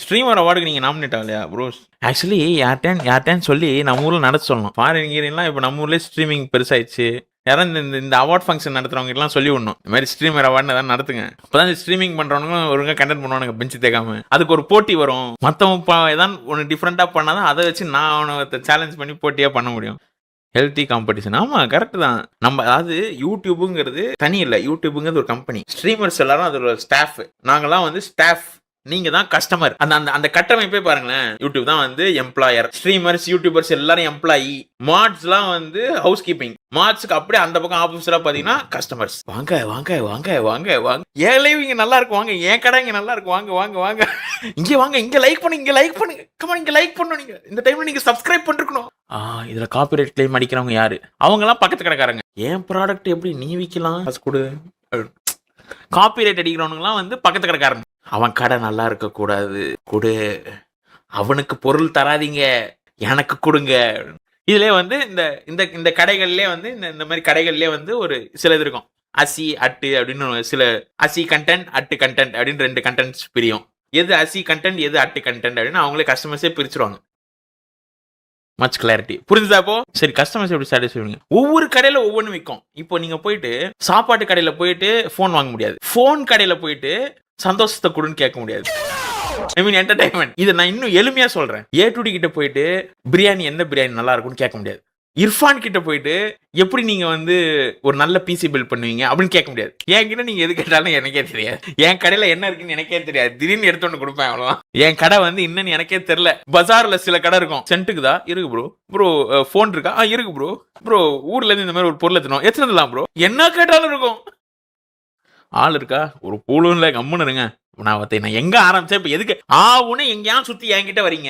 Streamer அவார்டுக்கு நீங்க nominate ஆகலையா bro? Actually யார்ட்டேன்னு சொல்லி நம்ம ஊர்ல நடத்த சொல்லணும். ஃபாரின் கீரின்லாம் இப்போ நம்ம ஊர்லேயே ஸ்ட்ரீமிங் பெருசாயிடுச்சு. யாரும் இந்த அவார்ட் ஃபங்க்ஷன் நடத்துறவங்க எல்லாம் சொல்லி விடணும், இந்த மாதிரி ஸ்ட்ரீமர் அவார்டு ஏதாவது நடத்துங்க. அப்பதான் ஸ்ட்ரீமிங் பண்றவங்க ஒழுங்கா கண்டென்ட் பண்ணுவானுங்க பெஞ்சு தேக்காம. அதுக்கு ஒரு போட்டி வரும். மற்றவங்க ஏதாவது ஒன்று டிஃப்ரெண்டா பண்ணாதான் அதை வச்சு நான் அவனை சேலஞ்ச் பண்ணி போட்டியா பண்ண முடியும். Healthy competition. ஆமா, கரெக்ட் தான். நம்ம அதாவது யூடியூபுங்கிறது தனி இல்லை, யூடியூபுங்கிறது ஒரு கம்பெனி. ஸ்ட்ரீமர்ஸ் எல்லாரும் அதோட ஸ்டாஃப். நாங்கெல்லாம் வந்து ஸ்டாஃப், நீங்க தான் கஸ்டமர். அந்த கட்டமைப்பே பாருங்களேன். யூடியூப் தான் வந்து எம்ப்ளாயர், ஸ்ட்ரீமர்ஸ் யூடியூபர்ஸ் எல்லாரும் எம்ப்ளாயி, மாட்ஸ்லாம் வந்து ஹவுஸ் கீப்பிங். மாட்ஸ்க்கு அப்படியே அந்த பக்கம் ஆப்போசிட்டா பாத்தீங்கன்னா கஸ்டமர்ஸ். வாங்க வாங்க வாங்க வாங்க வாங்க, ஏன் லைவ் இங்க நல்லா இருக்கு, வாங்க என் கடை இங்க நல்லா இருக்கு, வாங்க வாங்க வாங்க, இங்க வாங்க, இங்க லைக் பண்ணுங்க, இங்க லைக் பண்ணுங்க, கமான் இங்க லைக் பண்ணணும், நீங்க இந்த டைம்ல நீங்க சப்ஸ்கிரைப் பண்ணிருக்கணும். இதுல காப்பிரைட் கிளைம் அடிக்கிறவங்க யாரு? அவங்க எல்லாம் பக்கத்து கடைக்காரங்க. என் ப்ராடக்ட் எப்படி நீ விற்கலாம், காசு கொடு. காப்பிரைட் அடிக்கிறவனுங்கலாம் வந்து பக்கத்து கடைக்காரங்க. அவன் கடை நல்லா இருக்க கூடாது, கொடு. அவனுக்கு பொருள் தராதீங்க, எனக்கு கொடுங்க. இதுல வந்து இந்த இந்த கடைகள்லயே வந்து இந்த மாதிரி கடைகள்லயே வந்து ஒரு சில இது இருக்கும். அசி அட்டு அப்படின்னு சில அசி கண்டென்ட் அட்டு கண்டென்ட் அப்படின்னு 2 கண்டென்ட்ஸ் பிரியும். எது அசி கண்டென்ட் எது அட்டு கண்டென்ட் அப்படின்னு அவங்களே கஸ்டமர்ஸே பிரிச்சுருவாங்க. மச் கிளாரிட்டி புரிஞ்சுதா? அப்போ சரி, கஸ்டமர்ஸ் எப்படி சாட்டிஸ்ஃபை பண்ணுங்க. ஒவ்வொரு கடையில ஒவ்வொன்று விற்கும். இப்போ நீங்க போயிட்டு சாப்பாட்டு கடையில போயிட்டு போன் வாங்க முடியாது. போன் கடையில போயிட்டு சந்தோஷத்தை கொடுன்னு கேட்க முடியாது. ஐ மீன் என்டர்டைன்மெண்ட். இதை நான் இன்னும் எளிமையா சொல்றேன். A2D கிட்ட போயிட்டு பிரியாணி எந்த பிரியாணி நல்லா இருக்கும்னு கேட்க முடியாது. இர்ஃபான் கிட்ட போயிட்டு எப்படி நீங்க வந்து ஒரு நல்ல பிசி பில்ட் பண்ணுவீங்க அப்படின்னு கேட்க முடியாது. என்கிட்ட நீங்க எது கேட்டாலும் எனக்கே தெரியாது. என் கடையில என்ன இருக்குன்னு எனக்கே தெரியாது. திடீர்னு எடுத்து கொடுப்பேன், அவ்வளவுதான். என் கடை வந்து இன்னும் எனக்கே தெரியல. பஜார்ல சில கடை இருக்கும். சென்ட்டுக்குதா இருக்கு ப்ரோ. ப்ரோ போன் இருக்கா? இருக்கு ப்ரோ. ப்ரோ ஊர்ல இருந்து இந்த மாதிரி ஒரு பொருள் எடுத்துனோம், எத்தனை ப்ரோ, என்ன கேட்டாலும் இருக்கும். ஆள் இருக்கா? ஒரு பூலும் இல்லை, கம்முன்னு இருங்க. நான் எங்க ஆரம்பிச்சேன், இப்ப எதுக்கு ஆவுன்னு எங்கேயாவது சுத்தி என்கிட்ட வரீங்க?